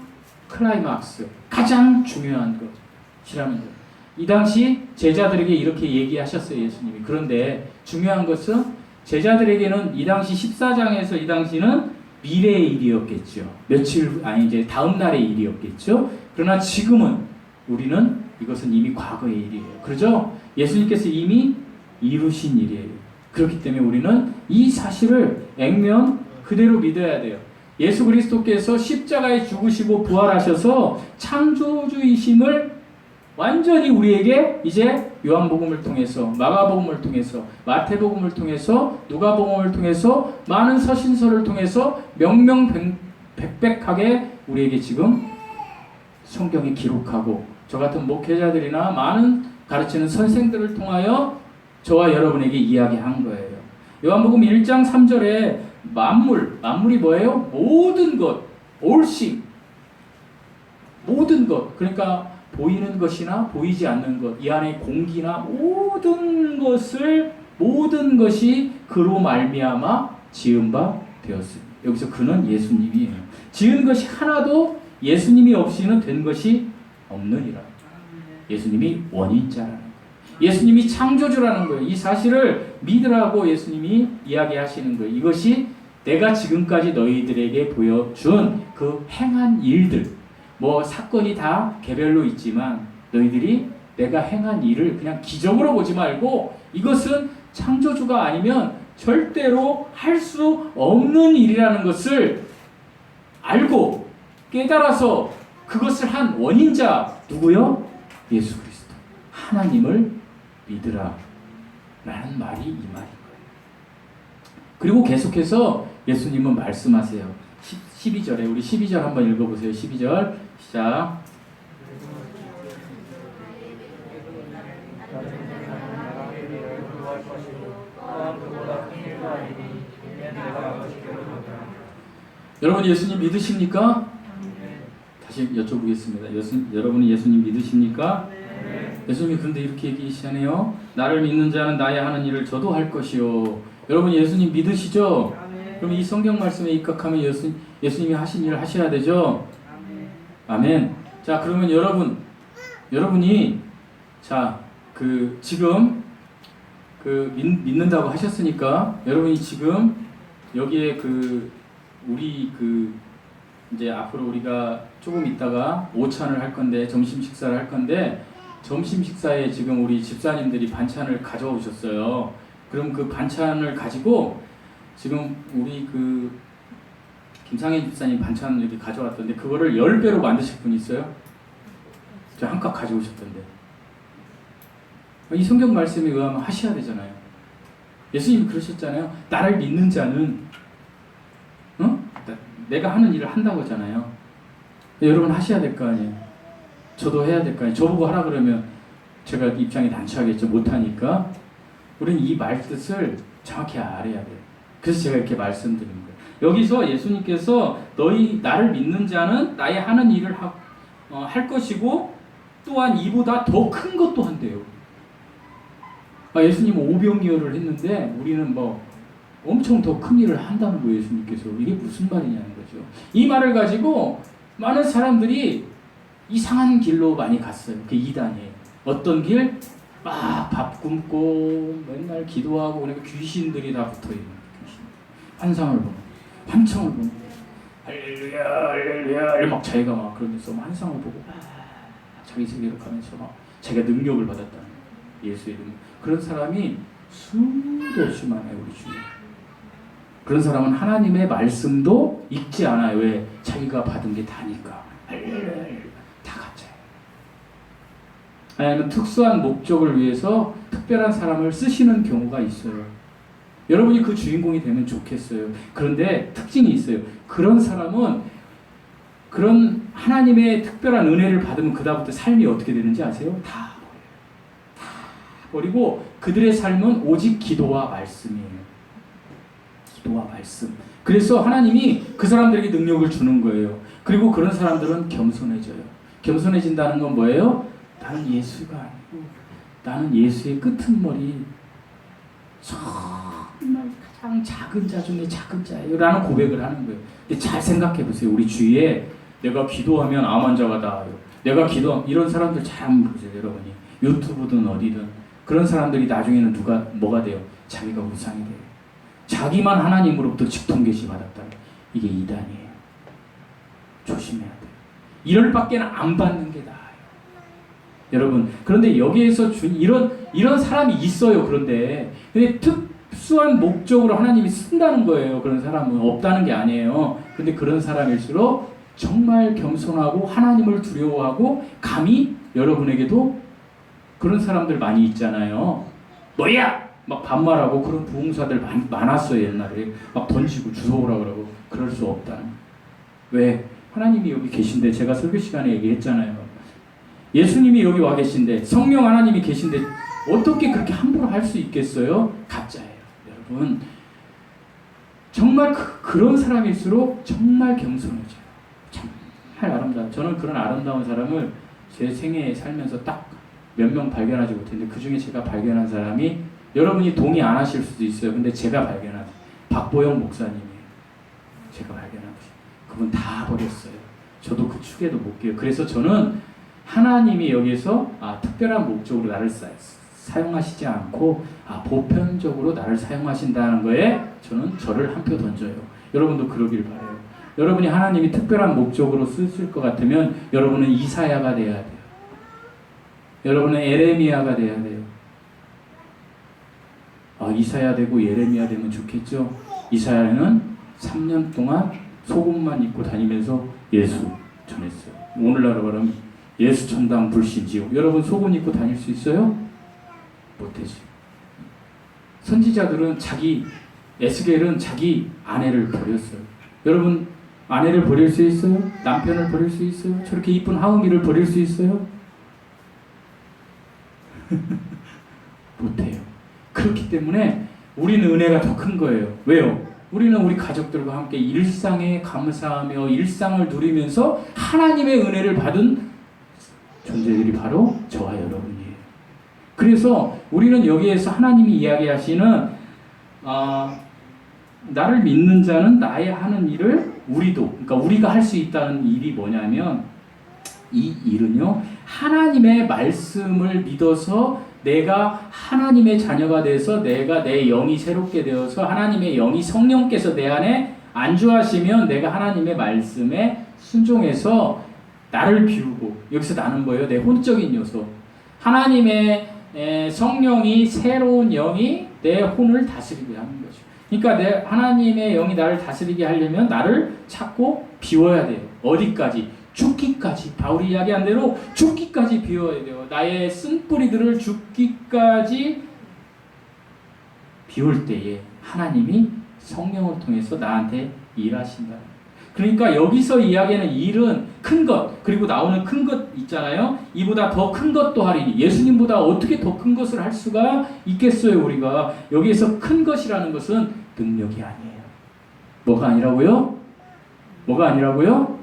클라이막스, 가장 중요한 것이라는 거예요. 이 당시 제자들에게 이렇게 얘기하셨어요. 예수님이. 그런데 중요한 것은 제자들에게는 이 당시 14장에서 이 당시는 미래의 일이었겠죠. 이제 다음 날의 일이었겠죠. 그러나 지금은 우리는 이것은 이미 과거의 일이에요. 그렇죠? 예수님께서 이미 이루신 일이에요. 그렇기 때문에 우리는 이 사실을 액면 그대로 믿어야 돼요. 예수 그리스도께서 십자가에 죽으시고 부활하셔서 창조주이심을 완전히 우리에게 이제 요한복음을 통해서, 마가복음을 통해서, 마태복음을 통해서, 누가복음을 통해서, 많은 서신서를 통해서 명명백백하게 우리에게 지금 성경에 기록하고 저 같은 목회자들이나 많은 가르치는 선생들을 통하여 저와 여러분에게 이야기한 거예요. 요한복음 1장 3절에 만물이 뭐예요? 모든 것, all things, 모든 것. 그러니까 보이는 것이나 보이지 않는 것, 이 안에 공기나 모든 것이 그로 말미암아 지은 바 되었습니다. 여기서 그는 예수님이에요. 지은 것이 하나도 예수님이 없이는 된 것이 없느니라. 예수님이 원인자라는 거예요. 예수님이 창조주라는 거예요. 이 사실을 믿으라고 예수님이 이야기하시는 거예요. 이것이 내가 지금까지 너희들에게 보여준 그 행한 일들, 뭐 사건이 다 개별로 있지만 너희들이 내가 행한 일을 그냥 기적으로 보지 말고 이것은 창조주가 아니면 절대로 할 수 없는 일이라는 것을 알고 깨달아서 그것을 한 원인자 누구요? 예수 그리스도. 하나님을 믿으라 라는 말이 이 말인 거예요. 그리고 계속해서 예수님은 말씀하세요. 12절에 우리 12절 한번 읽어보세요. 12절 시작. 여러분 예수님 믿으십니까? 다시 여쭤보겠습니다. 여러분이 예수님 믿으십니까? 예수님이 그런데 이렇게 얘기하시네요. 나를 믿는 자는 나의 하는 일을 저도 할 것이요. 여러분 예수님 믿으시죠? 그럼 이 성경 말씀에 입각하면 예수님이 하신 일을 하셔야 되죠? 아멘. 자 그러면 여러분이 지금 믿는다고 하셨으니까 여러분이 지금 여기에 우리 이제 앞으로 우리가 조금 있다가 오찬을 할 건데 점심 식사를 할 건데 점심 식사에 지금 우리 집사님들이 반찬을 가져오셨어요. 그럼 그 반찬을 가지고 지금 우리 김상현 집사님 반찬을 이렇게 가져왔던데 그거를 10배로 만드실 분 있어요? 저 한 컵 가져오셨던데. 이 성경 말씀에 의하면 하셔야 되잖아요. 예수님이 그러셨잖아요. 나를 믿는 자는 내가 하는 일을 한다고 하잖아요. 여러분 하셔야 될 거 아니에요. 저도 해야 될 거 아니에요. 저보고 하라 그러면 제가 입장이 난처하겠죠. 못하니까. 우리는 이 말 뜻을 정확히 알아야 돼요. 그래서 제가 이렇게 말씀드리는 거예요. 여기서 예수님께서 나를 믿는 자는 나의 하는 일을 할 것이고 또한 이보다 더 큰 것도 한대요. 예수님은 오병이어를 했는데 우리는 엄청 더 큰 일을 한다는 거예요. 예수님께서. 이게 무슨 말이냐는 거죠. 이 말을 가지고 많은 사람들이 이상한 길로 많이 갔어요. 그 이단이에요. 어떤 길? 밥 굶고 맨날 기도하고 그러니까 귀신들이 다 붙어있는 귀신. 환상을 보고 환청을 보고 할렐루야 할렐루야 막 자기가 막 그러면서 환상을 보고 자기 세계를 가면서 막 자기가 능력을 받았다는 예수의 능력. 그런 사람이 수도 없이 많아요. 우리 주위에. 그런 사람은 하나님의 말씀도 읽지 않아요. 왜? 자기가 받은 게 다니까. 다 가짜예요. 아니면 특수한 목적을 위해서 특별한 사람을 쓰시는 경우가 있어요. 여러분이 그 주인공이 되면 좋겠어요. 그런데 특징이 있어요. 그런 사람은 그런 하나님의 특별한 은혜를 받으면 그다음부터 삶이 어떻게 되는지 아세요? 다 버리고 그들의 삶은 오직 기도와 말씀이에요. 기도와 말씀. 그래서 하나님이 그 사람들에게 능력을 주는 거예요. 그리고 그런 사람들은 겸손해져요. 겸손해진다는 건 뭐예요? 나는 예수가 아니고 나는 예수의 끄트머리 정말 가장 작은 자 중에 작은 자예요 라는 고백을 하는 거예요. 근데 잘 생각해 보세요. 우리 주위에 내가 기도하면 암 환자가 나와요. 내가 기도하면 이런 사람들 잘 한번 보세요. 여러분이 유튜브든 어디든 그런 사람들이 나중에는 뭐가 돼요? 자기가 우상이 돼요. 자기만 하나님으로부터 직통계시 받았다. 이게 이단이에요. 조심해야 돼요. 이럴 밖에는 안 받는 게 나아요. 여러분, 그런데 여기에서 이런 사람이 있어요. 근데 특수한 목적으로 하나님이 쓴다는 거예요. 그런 사람은 없다는 게 아니에요. 근데 그런 사람일수록 정말 겸손하고 하나님을 두려워하고 감히 여러분에게도 그런 사람들 많이 있잖아요. 뭐야! 막 반말하고 그런 부흥사들 많았어요. 옛날에 막 던지고 주워오라 그러고. 그럴 수 없다는. 왜? 하나님이 여기 계신데 제가 설교 시간에 얘기했잖아요. 예수님이 여기 와 계신데 성령 하나님이 계신데 어떻게 그렇게 함부로 할 수 있겠어요? 가짜예요. 여러분 정말 그런 사람일수록 정말 겸손해져요. 정말 아름다워요. 저는 그런 아름다운 사람을 제 생애에 살면서 딱 몇 명 발견하지 못했는데 그 중에 제가 발견한 사람이 여러분이 동의 안 하실 수도 있어요. 근데 제가 발견한 박보영 목사님이에요. 제가 발견한 그분 다 버렸어요. 저도 그 축에도 못 끼어요. 그래서 저는 하나님이 여기서 특별한 목적으로 나를 사용하시지 않고 보편적으로 나를 사용하신다는 거에 저를 한 표 던져요. 여러분도 그러길 바라요. 여러분이 하나님이 특별한 목적으로 쓰실 것 같으면 여러분은 이사야가 돼야 돼요. 여러분은 에레미야가 돼야 돼요. 이사야 되고 예레미야 되면 좋겠죠. 이사야는 3년 동안 속옷만 입고 다니면서 예수 전했어요. 오늘날로 말하면 예수 천당 불신지옥. 여러분 속옷 입고 다닐 수 있어요? 못하지. 선지자들은 에스겔은 자기 아내를 버렸어요. 여러분 아내를 버릴 수 있어요? 남편을 버릴 수 있어요? 저렇게 이쁜 하은이를 버릴 수 있어요? 못해요. 그렇기 때문에 우리는 은혜가 더 큰 거예요. 왜요? 우리는 우리 가족들과 함께 일상에 감사하며 일상을 누리면서 하나님의 은혜를 받은 존재들이 바로 저와 여러분이에요. 그래서 우리는 여기에서 하나님이 이야기하시는 나를 믿는 자는 나의 하는 일을 그러니까 우리가 할 수 있다는 일이 뭐냐면 이 일은요, 하나님의 말씀을 믿어서 내가 하나님의 자녀가 돼서 내가 내 영이 새롭게 되어서 하나님의 영이 성령께서 내 안에 안주하시면 내가 하나님의 말씀에 순종해서 나를 비우고, 여기서 나는 뭐예요? 내 혼적인 요소. 하나님의 성령이 새로운 영이 내 혼을 다스리게 하는 거죠. 그러니까 하나님의 영이 나를 다스리게 하려면 나를 찾고 비워야 돼요. 어디까지? 죽기까지. 바울이 이야기한 대로 죽기까지 비워야 돼요. 나의 쓴뿌리들을 죽기까지 비울 때에 하나님이 성령을 통해서 나한테 일하신다. 그러니까 여기서 이야기하는 일은 큰 것, 그리고 나오는 큰 것 있잖아요. 이보다 더 큰 것도 하리니. 예수님보다 어떻게 더 큰 것을 할 수가 있겠어요, 우리가. 여기에서 큰 것이라는 것은 능력이 아니에요. 뭐가 아니라고요? 뭐가 아니라고요?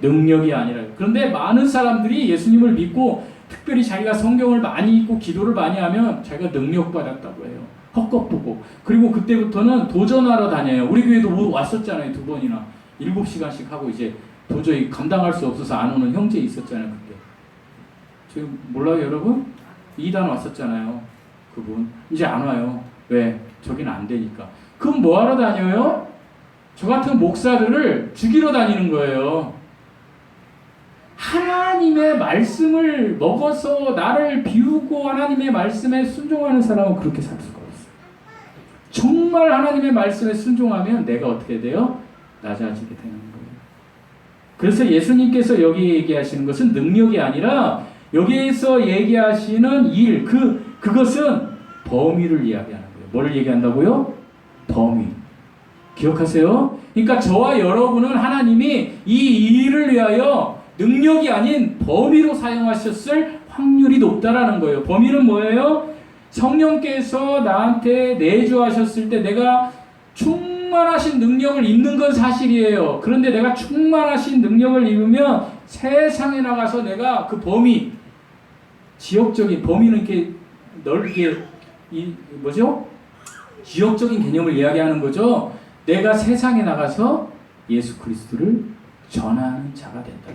능력이 아니라. 그런데 많은 사람들이 예수님을 믿고 특별히 자기가 성경을 많이 읽고 기도를 많이 하면 자기가 능력 받았다고 해요. 헛것 보고. 그리고 그때부터는 도전하러 다녀요. 우리 교회도 왔었잖아요. 2번이나 7시간씩 하고 이제 도저히 감당할 수 없어서 안 오는 형제 있었잖아요. 그때 지금 몰라요 여러분? 2단 왔었잖아요. 그분 이제 안 와요. 왜? 저기는 안 되니까. 그럼 뭐하러 다녀요? 저 같은 목사들을 죽이러 다니는 거예요. 하나님의 말씀을 먹어서 나를 비우고 하나님의 말씀에 순종하는 사람은 그렇게 살 수가 없어요. 정말 하나님의 말씀에 순종하면 내가 어떻게 돼요? 낮아지게 되는 거예요. 그래서 예수님께서 여기 얘기하시는 것은 능력이 아니라 여기에서 얘기하시는 일, 그것은 범위를 이야기하는 거예요. 뭘 얘기한다고요? 범위. 기억하세요? 그러니까 저와 여러분은 하나님이 이 일을 위하여 능력이 아닌 범위로 사용하셨을 확률이 높다라는 거예요. 범위는 뭐예요? 성령께서 나한테 내주하셨을 때 내가 충만하신 능력을 입는 건 사실이에요. 그런데 내가 충만하신 능력을 입으면 세상에 나가서 내가 그 범위, 지역적인 범위는 이렇게 넓게 지역적인 개념을 이야기하는 거죠. 내가 세상에 나가서 예수 그리스도를 전하는 자가 된다.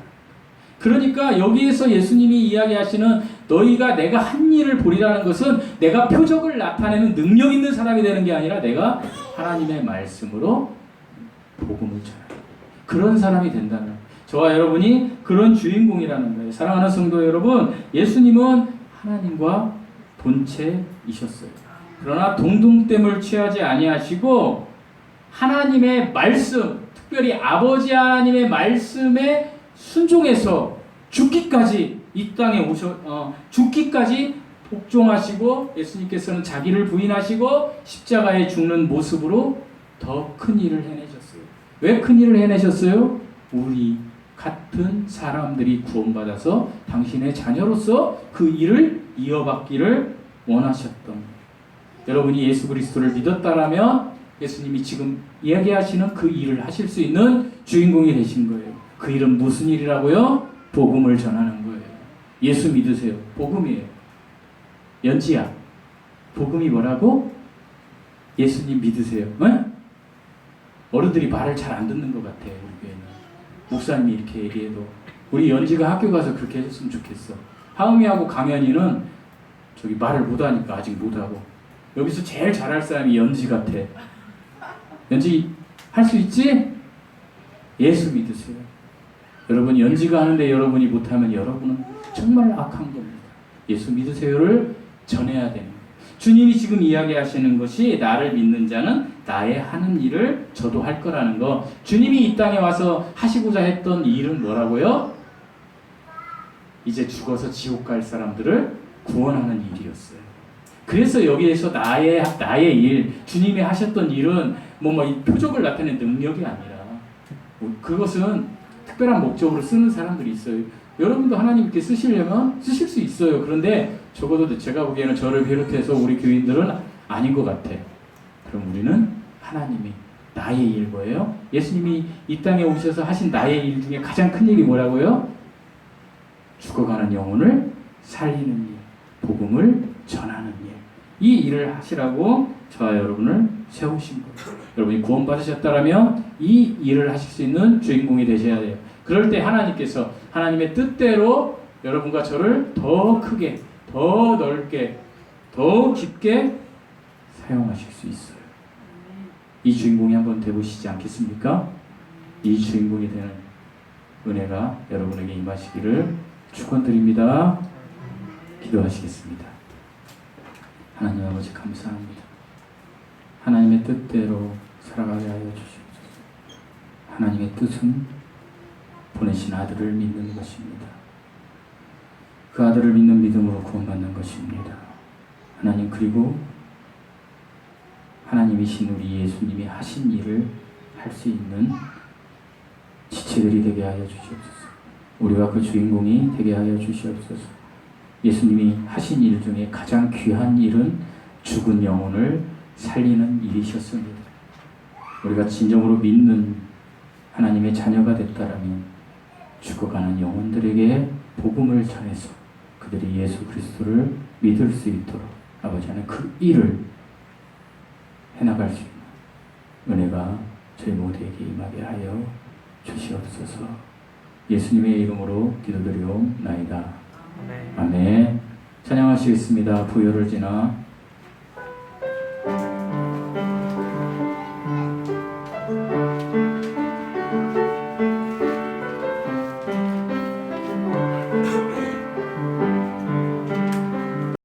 그러니까 여기에서 예수님이 이야기하시는 너희가 내가 한 일을 보리라는 것은 내가 표적을 나타내는 능력 있는 사람이 되는 게 아니라 내가 하나님의 말씀으로 복음을 전하는 그런 사람이 된다는 거예요. 저와 여러분이 그런 주인공이라는 거예요. 사랑하는 성도 여러분, 예수님은 하나님과 본체이셨어요. 그러나 동등됨을 취하지 아니하시고 하나님의 말씀, 특별히 아버지 하나님의 말씀에 순종해서 죽기까지 이 땅에 죽기까지 복종하시고 예수님께서는 자기를 부인하시고 십자가에 죽는 모습으로 더 큰 일을 해내셨어요. 왜 큰 일을 해내셨어요? 우리 같은 사람들이 구원받아서 당신의 자녀로서 그 일을 이어받기를 원하셨던. 여러분이 예수 그리스도를 믿었다라면 예수님이 지금 이야기하시는 그 일을 하실 수 있는 주인공이 되신 거예요. 그 일은 무슨 일이라고요? 복음을 전하는 거예요. 예수 믿으세요. 복음이에요. 연지야, 복음이 뭐라고? 예수님 믿으세요. 응? 어른들이 말을 잘 안 듣는 것 같아요. 우리 교회는. 목사님이 이렇게 얘기해도 우리 연지가 학교 가서 그렇게 해줬으면 좋겠어. 하음이하고 강현이는 저기 말을 못하니까 아직 못하고 여기서 제일 잘할 사람이 연지 같아. 연지 할 수 있지? 예수 믿으세요. 여러분 연지가 하는데 여러분이 못하면 여러분은 정말 악한 겁니다. 예수 믿으세요를 전해야 되는 거예요. 주님이 지금 이야기하시는 것이 나를 믿는 자는 나의 하는 일을 저도 할 거라는 거. 주님이 이 땅에 와서 하시고자 했던 일은 뭐라고요? 이제 죽어서 지옥 갈 사람들을 구원하는 일이었어요. 그래서 여기에서 나의 일, 주님이 하셨던 일은 이 표적을 나타내는 능력이 아니라 그것은 특별한 목적으로 쓰는 사람들이 있어요. 여러분도 하나님께 쓰시려면 쓰실 수 있어요. 그런데 적어도 제가 보기에는 저를 비롯해서 우리 교인들은 아닌 것 같아. 그럼 우리는 하나님이 나의 일 뭐예요? 예수님이 이 땅에 오셔서 하신 나의 일 중에 가장 큰 일이 뭐라고요? 죽어가는 영혼을 살리는 일, 복음을 전하는 일. 이 일을 하시라고 저와 여러분을 세우신 거예요. 여러분이 구원받으셨다면 이 일을 하실 수 있는 주인공이 되셔야 돼요. 그럴 때 하나님께서 하나님의 뜻대로 여러분과 저를 더 크게, 더 넓게, 더 깊게 사용하실 수 있어요. 이 주인공이 한번 되보시지 않겠습니까? 이 주인공이 되는 은혜가 여러분에게 임하시기를 축원드립니다. 기도하시겠습니다. 하나님 아버지 감사합니다. 하나님의 뜻대로 살아가게 하여 주시옵소서. 하나님의 뜻은 보내신 아들을 믿는 것입니다. 그 아들을 믿는 믿음으로 구원받는 것입니다. 하나님, 그리고 하나님이신 우리 예수님이 하신 일을 할 수 있는 지체들이 되게 하여 주시옵소서. 우리가 그 주인공이 되게 하여 주시옵소서. 예수님이 하신 일 중에 가장 귀한 일은 죽은 영혼을 살리는 일이셨습니다. 우리가 진정으로 믿는 하나님의 자녀가 됐다라면 죽어가는 영혼들에게 복음을 전해서 그들이 예수 그리스도를 믿을 수 있도록 아버지 하나님 그 일을 해나갈 수 있는 은혜가 저희 모두에게 임하게 하여 주시옵소서. 예수님의 이름으로 기도드리옵나이다. 아멘. 찬양하시겠습니다. 부요를 지나